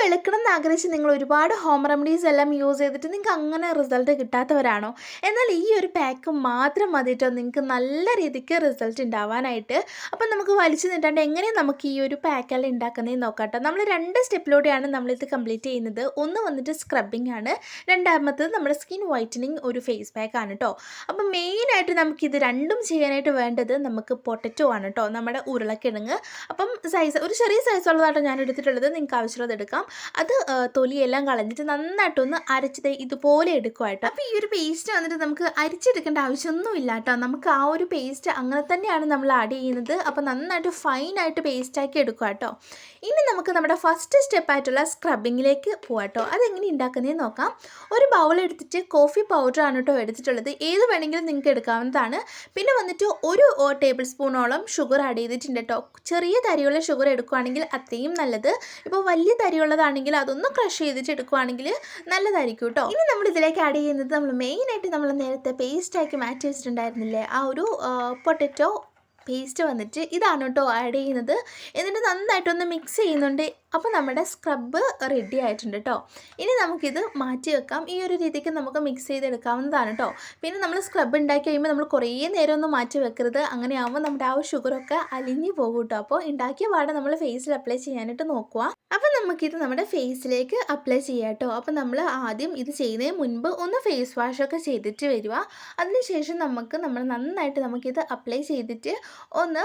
വെളുക്കണം എന്ന് ആഗ്രഹിച്ച് നിങ്ങൾ ഒരുപാട് ഹോം റെമഡീസ് എല്ലാം യൂസ് ചെയ്തിട്ട് നിങ്ങൾക്ക് അങ്ങനെ റിസൾട്ട് കിട്ടാത്തവരാണോ? എന്നാൽ ഈ ഒരു പാക്ക് മാത്രം മതിട്ടോ നിങ്ങൾക്ക് നല്ല രീതിക്ക് റിസൾട്ട് ഉണ്ടാവാനായിട്ട്. അപ്പം നമുക്ക് വലിച്ചു നീട്ടാണ്ട് എങ്ങനെ നമുക്ക് ഈ ഒരു പാക്കെല്ലാം ഉണ്ടാക്കുന്നതെന്ന് നോക്കാട്ടോ. നമ്മൾ 2 സ്റ്റെപ്പിലൂടെയാണ് നമ്മളിത് കംപ്ലീറ്റ് ചെയ്യുന്നത്. ഒന്ന് വന്നിട്ട് സ്ക്രബിംഗ് ആണ്, രണ്ടാമത്തത് നമ്മുടെ സ്കിൻ വൈറ്റനിങ് ഒരു ഫേസ് പാക്ക് ആണ് കേട്ടോ. അപ്പം മെയിനായിട്ട് നമുക്കിത് രണ്ടും ചെയ്യാനായിട്ട് വേണ്ടത് നമുക്ക് പൊട്ടറ്റോ ആണ് കേട്ടോ, നമ്മുടെ ഉരുളക്കിഴങ്ങ്. അപ്പം ഒരു ചെറിയ സൈസുള്ളതാട്ടോ ഞാൻ എടുത്തിട്ടുള്ളത്, നിങ്ങൾക്ക് ആവശ്യമുള്ളത് എടുക്കാം. അത് തൊലിയെല്ലാം കളഞ്ഞിട്ട് നന്നായിട്ടൊന്ന് അരച്ചത് ഇതുപോലെ എടുക്കുവാട്ടോ. അപ്പോൾ ഈ ഒരു പേസ്റ്റ് വന്നിട്ട് നമുക്ക് അരിച്ചെടുക്കേണ്ട ആവശ്യമൊന്നുമില്ല കേട്ടോ. നമുക്ക് ആ ഒരു പേസ്റ്റ് അങ്ങനെ തന്നെയാണ് നമ്മൾ ആഡ് ചെയ്യുന്നത്. അപ്പോൾ നന്നായിട്ട് ഫൈനായിട്ട് പേസ്റ്റാക്കി എടുക്കുക കേട്ടോ. ഇനി നമുക്ക് നമ്മുടെ ഫസ്റ്റ് സ്റ്റെപ്പായിട്ടുള്ള സ്ക്രബിങ്ങിലേക്ക് പോകാട്ടോ. അതെങ്ങനെ ഉണ്ടാക്കുന്നതെന്ന് നോക്കാം. ഒരു ബൗൾ എടുത്തിട്ട് കോഫി പൗഡറാണ് കേട്ടോ എടുത്തിട്ടുള്ളത്. ഏത് വേണമെങ്കിലും നിങ്ങൾക്ക് എടുക്കാവുന്നതാണ്. പിന്നെ വന്നിട്ട് ഒരു ടേബിൾ സ്പൂണോളം ഷുഗർ ആഡ് ചെയ്തിട്ടുണ്ട് കേട്ടോ. ചെറിയ തരിയുള്ള ഷുഗർ എടുക്കുകയാണെങ്കിൽ അത്രയും നല്ലത്. ഇപ്പോൾ വലിയ തരിയുള്ളതാണെങ്കിൽ അതൊന്ന് ക്രഷ് ചെയ്തിട്ട് എടുക്കുകയാണെങ്കിൽ നല്ലതായിരിക്കും കേട്ടോ. ഇനി നമ്മൾ ഇതിലേക്ക് ആഡ് ചെയ്യുന്നത് നമ്മൾ മെയിനായിട്ട് നമ്മൾ നേരത്തെ പേസ്റ്റാക്കി മാറ്റി വെച്ചിട്ടുണ്ടായിരുന്നില്ലേ, ആ ഒരു പൊട്ടറ്റോ പേസ്റ്റ് വന്നിട്ട് ഇതാണ് കേട്ടോ ആഡ് ചെയ്യുന്നത്. എന്നിട്ട് നന്നായിട്ടൊന്ന് മിക്സ് ചെയ്യുന്നുണ്ട്. അപ്പോൾ നമ്മുടെ സ്ക്രബ് റെഡി ആയിട്ടുണ്ട് കേട്ടോ. ഇനി നമുക്കിത് മാറ്റി വെക്കാം. ഈ ഒരു രീതിക്ക് നമുക്ക് മിക്സ് ചെയ്തെടുക്കാവുന്നതാണ് കേട്ടോ. പിന്നെ നമ്മൾ സ്ക്രബ് ഉണ്ടാക്കി കഴിയുമ്പോൾ നമ്മൾ കുറേ നേരം ഒന്നും മാറ്റി വെക്കരുത്. അങ്ങനെയാകുമ്പോൾ നമ്മുടെ ആ ഷുഗറൊക്കെ അലിഞ്ഞു പോകും കേട്ടോ. അപ്പോൾ ഉണ്ടാക്കിയ പാടെ നമ്മൾ ഫേസിൽ അപ്ലൈ ചെയ്യാനായിട്ട് നോക്കുക. അപ്പോൾ നമുക്കിത് നമ്മുടെ ഫേസിലേക്ക് അപ്ലൈ ചെയ്യാം കേട്ടോ. അപ്പോൾ നമ്മൾ ആദ്യം ഇത് ചെയ്യുന്നതിന് മുൻപ് ഒന്ന് ഫേസ് വാഷൊക്കെ ചെയ്തിട്ട് വരിക. അതിനുശേഷം നമ്മൾ നന്നായിട്ട് നമുക്കിത് അപ്ലൈ ചെയ്തിട്ട് ഒന്ന്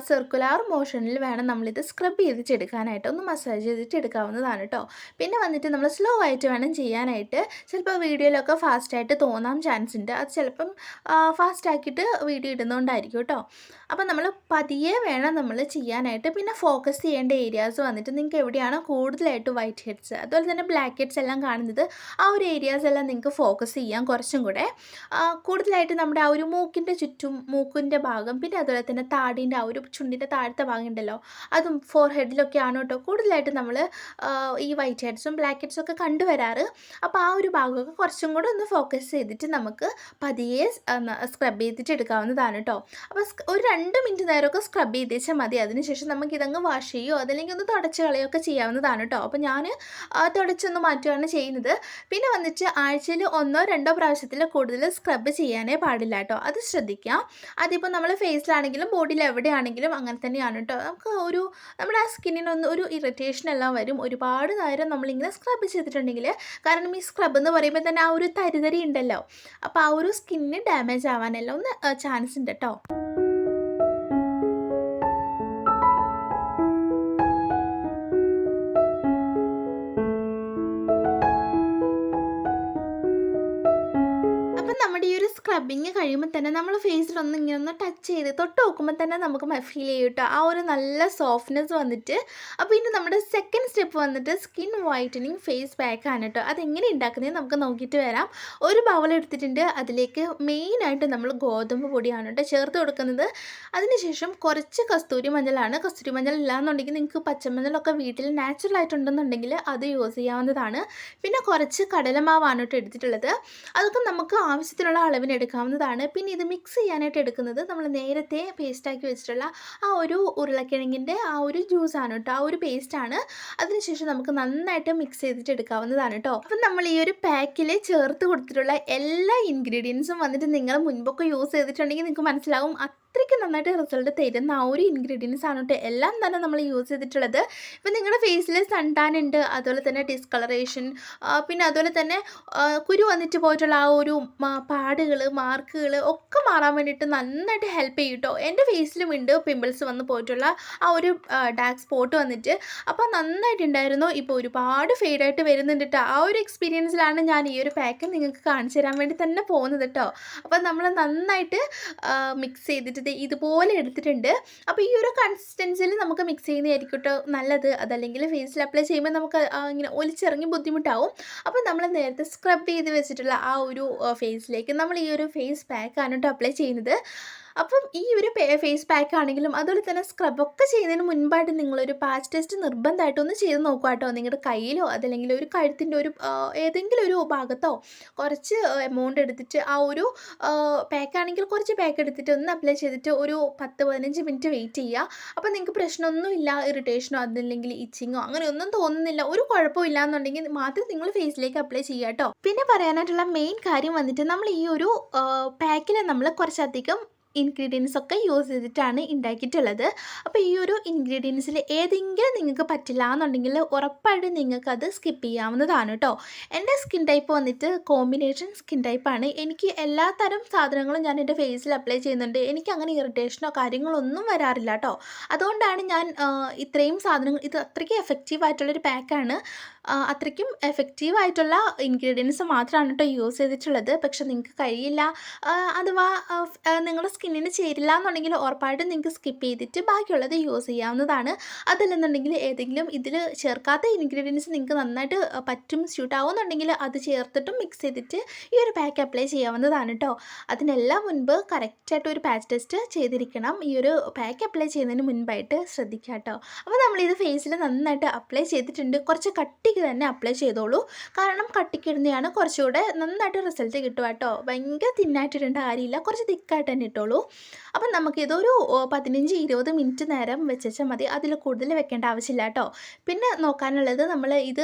സർക്കുലാർ മോഷനിൽ വേണം നമ്മളിത് സ്ക്രബ് ചെയ്തിട്ടെടുക്കാനായിട്ട്, ഒന്ന് മസാജ് ചെയ്തിട്ട് എടുക്കാവുന്നതാണ് കേട്ടോ. പിന്നെ വന്നിട്ട് നമ്മൾ സ്ലോ ആയിട്ട് വേണം ചെയ്യാനായിട്ട്. ചിലപ്പോൾ വീഡിയോയിലൊക്കെ ഫാസ്റ്റായിട്ട് തോന്നാൻ ചാൻസ് ഉണ്ട്. അത് ചിലപ്പം ഫാസ്റ്റാക്കിയിട്ട് വീഡിയോ ഇടുന്നതുകൊണ്ടായിരിക്കും കേട്ടോ. അപ്പോൾ നമ്മൾ പതിയെ വേണം നമ്മൾ ചെയ്യാനായിട്ട്. പിന്നെ ഫോക്കസ് ചെയ്യേണ്ട ഏരിയാസ് വന്നിട്ട് നിങ്ങൾക്ക് എവിടെയാണോ കൂടുതലായിട്ട് വൈറ്റ് ഹെഡ്സ് അതുപോലെ തന്നെ ബ്ലാക്ക് ഹെഡ്സ് എല്ലാം കാണുന്നത്, ആ ഒരു ഏരിയാസ് എല്ലാം നിങ്ങൾക്ക് ഫോക്കസ് ചെയ്യാം കുറച്ചും കൂടെ. കൂടുതലായിട്ട് നമ്മുടെ ആ ഒരു മൂക്കിൻ്റെ ചുറ്റും, മൂക്കിൻ്റെ ഭാഗം, പിന്നെ അതുപോലെ തന്നെ താടിൻ്റെ ആ ഒരു ചുണ്ടിൻ്റെ താഴത്തെ ഭാഗം ഉണ്ടല്ലോ, അതും ഫോർ ഹെഡിലൊക്കെയാണ് കേട്ടോ കൂടുതലായിട്ട് നമ്മൾ ഈ വൈറ്റ് ഹെഡ്സും ബ്ലാക്ക് ഹെഡ്സും ഒക്കെ കണ്ടുവരാറ്. അപ്പോൾ ആ ഒരു ഭാഗമൊക്കെ കുറച്ചും കൂടെ ഒന്ന് ഫോക്കസ് ചെയ്തിട്ട് നമുക്ക് പതിയെ സ്ക്രബ് ചെയ്തിട്ട് എടുക്കാവുന്നതാണ് കേട്ടോ. അപ്പോൾ ഒരു 2 മിനിറ്റ് നേരമൊക്കെ സ്ക്രബ് ചെയ്ത് വെച്ചാൽ മതി. അതിനുശേഷം നമുക്ക് ഇതങ്ങ് വാഷ് ചെയ്യുകയോ അതല്ലെങ്കിൽ ഒന്ന് തുടച്ച് കളയുകയൊക്കെ ചെയ്യാവുന്നതാണ് കേട്ടോ. അപ്പോൾ ഞാൻ തുടച്ചൊന്ന് മാറ്റുകയാണ് ചെയ്യുന്നത്. പിന്നെ വന്നിട്ട് ആഴ്ചയിൽ 1-2 പ്രാവശ്യത്തിൽ കൂടുതൽ സ്ക്രബ് ചെയ്യാനേ പാടില്ല കേട്ടോ. അത് ശ്രദ്ധിക്കാം. അതിപ്പോൾ നമ്മൾ ഫേസിലാണെങ്കിലും ബോഡിയിൽ എവിടെയാണെങ്കിലും അങ്ങനെ തന്നെയാണ് കേട്ടോ. നമുക്ക് നമ്മുടെ ആ സ്കിന്നിനൊന്ന് ഒരു ഇറിറ്റേഷൻ എല്ലാം വരും ഒരുപാട് നേരം നമ്മളിങ്ങനെ സ്ക്രബ് ചെയ്തിട്ടുണ്ടെങ്കിൽ. കാരണം ഈ സ്ക്രബ് എന്ന് പറയുമ്പോൾ തന്നെ ആ ഒരു തരിതരി ഉണ്ടല്ലോ, അപ്പോൾ ആ ഒരു സ്കിന്നിന് ഡാമേജ് ആവാനെല്ലാം ഒന്ന് ചാൻസ് ഉണ്ട് കേട്ടോ. നമ്മുടെ ഈ ഒരു സ്ക്രബിങ് കഴിയുമ്പോൾ തന്നെ നമ്മൾ ഫേസിലൊന്ന് ഇങ്ങനെ ഒന്ന് ടച്ച് ചെയ്ത് തൊട്ട് നോക്കുമ്പോൾ തന്നെ നമുക്ക് ഫീൽ ചെയ്യും കേട്ടോ ആ ഒരു നല്ല സോഫ്റ്റ്നെസ് വന്നിട്ട്. അപ്പോൾ ഇനി നമ്മുടെ സെക്കൻഡ് സ്റ്റെപ്പ് വന്നിട്ട് സ്കിൻ വൈറ്റനിങ് ഫേസ് പാക്ക് ആണ് കേട്ടോ. അതെങ്ങനെ ഉണ്ടാക്കുന്നത് നമുക്ക് നോക്കിയിട്ട് വരാം. ഒരു ബൗൾ എടുത്തിട്ടുണ്ട്. അതിലേക്ക് മെയിനായിട്ട് നമ്മൾ ഗോതമ്പ് പൊടിയാണ് കേട്ടോ ചേർത്ത് കൊടുക്കുന്നത്. അതിനുശേഷം കുറച്ച് കസ്തൂരി മഞ്ഞളാണ്. കസ്തൂരി മഞ്ഞൾ ഇല്ലാന്നുണ്ടെങ്കിൽ നിങ്ങൾക്ക് പച്ചമഞ്ഞളൊക്കെ വീട്ടിൽ നാച്ചുറൽ ആയിട്ടുണ്ടെന്നുണ്ടെങ്കിൽ അത് യൂസ് ചെയ്യാവുന്നതാണ്. പിന്നെ കുറച്ച് കടലമാവാണ് കേട്ടോ എടുത്തിട്ടുള്ളത്. അതൊക്കെ നമുക്ക് ആവശ്യത്തിനുള്ള അളവിന് എടുക്കാവുന്നതാണ്. പിന്നെ ഇത് മിക്സ് ചെയ്യാനായിട്ട് എടുക്കുന്നത് നമ്മൾ നേരത്തെ പേസ്റ്റാക്കി വെച്ചിട്ടുള്ള ആ ഒരു ഉരുളക്കിഴങ്ങിൻ്റെ ആ ഒരു ജ്യൂസാണ് കേട്ടോ, ആ ഒരു പേസ്റ്റാണ്. അതിനുശേഷം നമുക്ക് നന്നായിട്ട് മിക്സ് ചെയ്തിട്ട് എടുക്കാവുന്നതാണ് കേട്ടോ. അപ്പം നമ്മൾ ഈ ഒരു പാക്കിൽ ചേർത്ത് കൊടുത്തിട്ടുള്ള എല്ലാ ഇൻഗ്രീഡിയൻസും വന്നിട്ട് നിങ്ങൾ മുൻപൊക്കെ യൂസ് ചെയ്തിട്ടുണ്ടെങ്കിൽ നിങ്ങൾക്ക് മനസ്സിലാവും അത്രയ്ക്ക് നന്നായിട്ട് റിസൾട്ട് തരുന്ന ആ ഒരു ഇൻഗ്രീഡിയൻസ് ആണ് കേട്ടോ എല്ലാം തന്നെ നമ്മൾ യൂസ് ചെയ്തിട്ടുള്ളത്. ഇപ്പം നിങ്ങളുടെ ഫേസിൽ സൺടാൻ ഉണ്ട്, അതുപോലെ തന്നെ ഡിസ്കളറേഷൻ, പിന്നെ അതുപോലെ തന്നെ കുരു വന്നിട്ട് പോയിട്ടുള്ള ആ ഒരു പാടുകൾ, മാർക്കുകൾ ഒക്കെ മാറാൻ വേണ്ടിയിട്ട് നന്നായിട്ട് ഹെൽപ്പ് ചെയ്യും കേട്ടോ. എൻ്റെ ഫേസിലും ഉണ്ട് പിമ്പിൾസ് വന്ന് പോയിട്ടുള്ള ആ ഒരു ഡാർക്ക് സ്പോട്ട് വന്നിട്ട്. അപ്പോൾ നന്നായിട്ടുണ്ടായിരുന്നു. ഇപ്പോൾ ഒരുപാട് ഫെയ്ഡായിട്ട് വരുന്നുണ്ട് കേട്ടോ. ആ ഒരു എക്സ്പീരിയൻസിലാണ് ഞാൻ ഈ ഒരു പാക്ക് നിങ്ങൾക്ക് കാണിച്ചു തരാൻ വേണ്ടി തന്നെ പോകുന്നത് കേട്ടോ. അപ്പോൾ നമ്മൾ നന്നായിട്ട് മിക്സ് ചെയ്തിട്ട് ഇതുപോലെ എടുത്തിട്ടുണ്ട്. അപ്പോൾ ഈ ഒരു കൺസിസ്റ്റൻസിയിൽ നമുക്ക് മിക്സ് ചെയ്യുന്നതായിരിക്കും കേട്ടോ നല്ലത്. അതല്ലെങ്കിൽ ഫേസിൽ അപ്ലൈ ചെയ്യുമ്പോൾ നമുക്ക് ഇങ്ങനെ ഒലിച്ചിറങ്ങി ബുദ്ധിമുട്ടാവും. അപ്പോൾ നമ്മൾ നേരത്തെ സ്ക്രബ് ചെയ്ത് വെച്ചിട്ടുള്ള ആ ഒരു ഫേസിലേക്ക് നമ്മൾ ഈ ഒരു ഫേസ് പാക്കാണ് കേട്ടോ അപ്ലൈ ചെയ്യുന്നത്. അപ്പം ഈ ഒരു ഫേസ് പാക്ക് ആണെങ്കിലും അതുപോലെ തന്നെ സ്ക്രബൊക്കെ ചെയ്യുന്നതിന് മുൻപായിട്ട് നിങ്ങളൊരു പാച്ച് ടെസ്റ്റ് നിർബന്ധമായിട്ട് ഒന്ന് ചെയ്ത് നോക്കുക കേട്ടോ. നിങ്ങളുടെ കയ്യിലോ അതല്ലെങ്കിൽ ഒരു കഴുത്തിൻ്റെ ഒരു ഏതെങ്കിലും ഒരു ഭാഗത്തോ കുറച്ച് എമൗണ്ട് എടുത്തിട്ട് ആ ഒരു പാക്കാണെങ്കിൽ കുറച്ച് പാക്ക് എടുത്തിട്ട് ഒന്ന് അപ്ലൈ ചെയ്തിട്ട് ഒരു 10-15 മിനിറ്റ് വെയിറ്റ് ചെയ്യുക. അപ്പോൾ നിങ്ങൾക്ക് പ്രശ്നമൊന്നുമില്ല, ഇറിറ്റേഷനോ അതല്ലെങ്കിൽ ഇച്ചിങ്ങോ അങ്ങനെയൊന്നും തോന്നുന്നില്ല, ഒരു കുഴപ്പമില്ല എന്നുണ്ടെങ്കിൽ മാത്രം നിങ്ങൾ ഫേസിലേക്ക് അപ്ലൈ ചെയ്യുക കേട്ടോ. പിന്നെ പറയാനായിട്ടുള്ള മെയിൻ കാര്യം വന്നിട്ട് നമ്മൾ ഈ ഒരു പാക്കിൽ നമ്മൾ കുറച്ചധികം ഇൻഗ്രീഡിയൻസ് ഒക്കെ യൂസ് ചെയ്തിട്ടാണ് ഉണ്ടാക്കിയിട്ടുള്ളത്. അപ്പോൾ ഈ ഒരു ഇൻഗ്രീഡിയൻസിൽ ഏതെങ്കിലും നിങ്ങൾക്ക് പറ്റില്ല എന്നുണ്ടെങ്കിൽ ഉറപ്പായിട്ടും നിങ്ങൾക്കത് സ്കിപ്പ് ചെയ്യാവുന്നതാണ് കേട്ടോ. എൻ്റെ സ്കിൻ ടൈപ്പ് വന്നിട്ട് കോമ്പിനേഷൻ സ്കിൻ ടൈപ്പാണ്. എനിക്ക് എല്ലാ തരം സാധനങ്ങളും ഞാൻ എൻ്റെ ഫേസിൽ അപ്ലൈ ചെയ്യുന്നുണ്ട്. എനിക്ക് അങ്ങനെ ഇറിറ്റേഷനോ കാര്യങ്ങളോ ഒന്നും വരാറില്ല കേട്ടോ. അതുകൊണ്ടാണ് ഞാൻ ഇത്രയും സാധനങ്ങൾ, ഇത് അത്രയ്ക്ക് എഫക്റ്റീവായിട്ടുള്ളൊരു പാക്കാണ്. അത്രയ്ക്കും എഫക്റ്റീവായിട്ടുള്ള ഇൻഗ്രീഡിയൻസ് മാത്രമാണ് കേട്ടോ യൂസ് ചെയ്തിട്ടുള്ളത്. പക്ഷെ നിങ്ങൾക്ക് കഴിയില്ല, അഥവാ നിങ്ങളുടെ സ്കിന്നിന് ചേരില്ല എന്നുണ്ടെങ്കിൽ ഉറപ്പായിട്ടും നിങ്ങൾക്ക് സ്കിപ്പ് ചെയ്തിട്ട് ബാക്കിയുള്ളത് യൂസ് ചെയ്യാവുന്നതാണ്. അതല്ലെന്നുണ്ടെങ്കിൽ ഏതെങ്കിലും ഇതിൽ ചേർക്കാത്ത ഇൻഗ്രീഡിയൻസ് നിങ്ങൾക്ക് നന്നായിട്ട് പറ്റും, സ്യൂട്ടാവുന്നുണ്ടെങ്കിൽ അത് ചേർത്തിട്ടും മിക്സ് ചെയ്തിട്ട് ഈ ഒരു പാക്ക് അപ്ലൈ ചെയ്യാവുന്നതാണ് കേട്ടോ. അതിനെല്ലാം മുൻപ് കറക്റ്റായിട്ട് ഒരു പാച്ച് ടെസ്റ്റ് ചെയ്തിരിക്കണം. ഈ ഒരു പാക്ക് അപ്ലൈ ചെയ്യുന്നതിന് മുൻപായിട്ട് ശ്രദ്ധിക്കുക കേട്ടോ. അപ്പോൾ നമ്മളിത് ഫേസിൽ നന്നായിട്ട് അപ്ലൈ ചെയ്തിട്ടുണ്ട്. കുറച്ച് കട്ടിക്ക് തന്നെ അപ്ലൈ ചെയ്തോളൂ, കാരണം കട്ടിക്കിടുന്നതാണ് കുറച്ചുകൂടെ നന്നായിട്ട് റിസൾട്ട് കിട്ടുക കേട്ടോ. ഭയങ്കര തിന്നായിട്ടിടേണ്ട കാര്യമില്ല, കുറച്ച് തിക്കായിട്ട് തന്നെ ഇട്ടോളൂ. അപ്പം നമുക്കിതൊരു 15-20 മിനിറ്റ് നേരം വെച്ചാൽ മതി, അതിൽ കൂടുതൽ വെക്കേണ്ട ആവശ്യമില്ല കേട്ടോ. പിന്നെ നോക്കാനുള്ളത്, നമ്മൾ ഇത്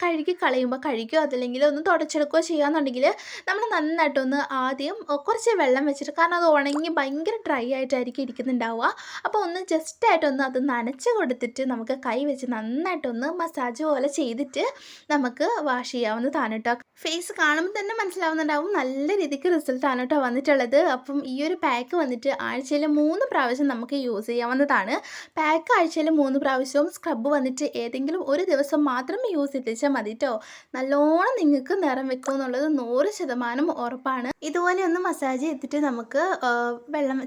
കഴുകി കളയുമ്പോൾ കഴുകിയോ അതല്ലെങ്കിൽ ഒന്ന് തുടച്ചെടുക്കുകയോ ചെയ്യാന്നുണ്ടെങ്കിൽ നമ്മൾ നന്നായിട്ടൊന്ന് ആദ്യം കുറച്ച് വെള്ളം വെച്ചിട്ട്, കാരണം അത് ഉണങ്ങി ഭയങ്കര ഡ്രൈ ആയിട്ടായിരിക്കും ഇരിക്കുന്നുണ്ടാവുക. അപ്പോൾ ഒന്ന് ജസ്റ്റായിട്ടൊന്ന് അത് നനച്ച് കൊടുത്തിട്ട് നമുക്ക് കൈ വെച്ച് നന്നായിട്ടൊന്ന് മസാജ് പോലെ ചെയ്തിട്ട് നമുക്ക് വാഷ് ചെയ്യാവുന്നതാണ് കേട്ടോ. ഫേസ് കാണുമ്പോൾ തന്നെ മനസ്സിലാവുന്നുണ്ടാവും നല്ല രീതിക്ക് റിസൾട്ടാണ് കേട്ടോ വന്നിട്ടുള്ളത്. അപ്പം ഈ ഒരു പാക്ക് വന്നിട്ട് ആഴ്ചയിൽ 3 പ്രാവശ്യം നമുക്ക് യൂസ് ചെയ്യാവുന്നതാണ്. പാക്ക് ആഴ്ചയിൽ 3 പ്രാവശ്യവും സ്ക്രബ് വന്നിട്ട് ഏതെങ്കിലും ഒരു ദിവസം മാത്രം യൂസ് ചെയ്തിച്ചാൽ മതി കേട്ടോ. നല്ലോണം നിങ്ങൾക്ക് നിറം വെക്കും എന്നുള്ളത് 100% ഉറപ്പാണ്. ഇതുപോലെ ഒന്ന് മസാജ് ചെയ്തിട്ട് നമുക്ക്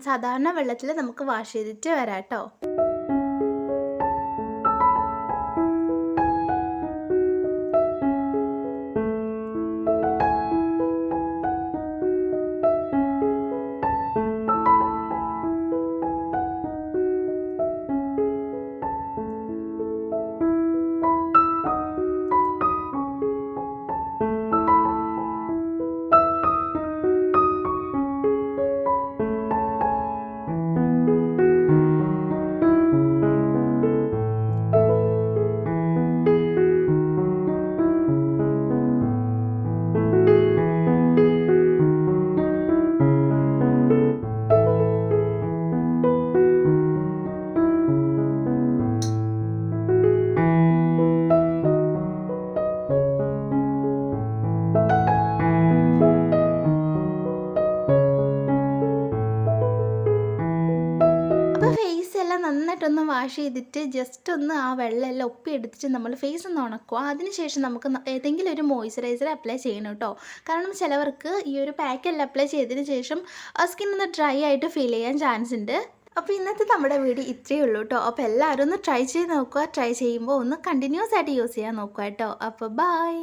സാധാരണ വെള്ളത്തിൽ നമുക്ക് വാഷ് ചെയ്തിട്ട് വരാം കേട്ടോ. നന്നായിട്ടൊന്ന് വാഷ് ചെയ്തിട്ട് ജസ്റ്റ് ഒന്ന് ആ വെള്ളമെല്ലാം ഒപ്പിയെടുത്തിട്ട് നമ്മൾ ഫേസ് ഒന്ന് ഉണക്കുക. അതിനുശേഷം നമുക്ക് ഏതെങ്കിലും ഒരു മോയ്സ്ചറൈസർ അപ്ലൈ ചെയ്യണം കേട്ടോ. കാരണം ചിലവർക്ക് ഈ ഒരു പാക്കെല്ലാം അപ്ലൈ ചെയ്തതിന് ശേഷം സ്കിൻ ഒന്ന് ഡ്രൈ ആയിട്ട് ഫീൽ ചെയ്യാൻ ചാൻസ് ഉണ്ട്. അപ്പോൾ ഇന്നത്തെ നമ്മുടെ വീഡിയോ ഇത്രയേ ഉള്ളൂ കേട്ടോ. അപ്പോൾ എല്ലാവരും ഒന്ന് ട്രൈ ചെയ്ത് നോക്കുക. ട്രൈ ചെയ്യുമ്പോൾ ഒന്ന് കണ്ടിന്യൂസ് ആയിട്ട് യൂസ് ചെയ്യാൻ നോക്കുക കേട്ടോ. അപ്പോൾ ബൈ.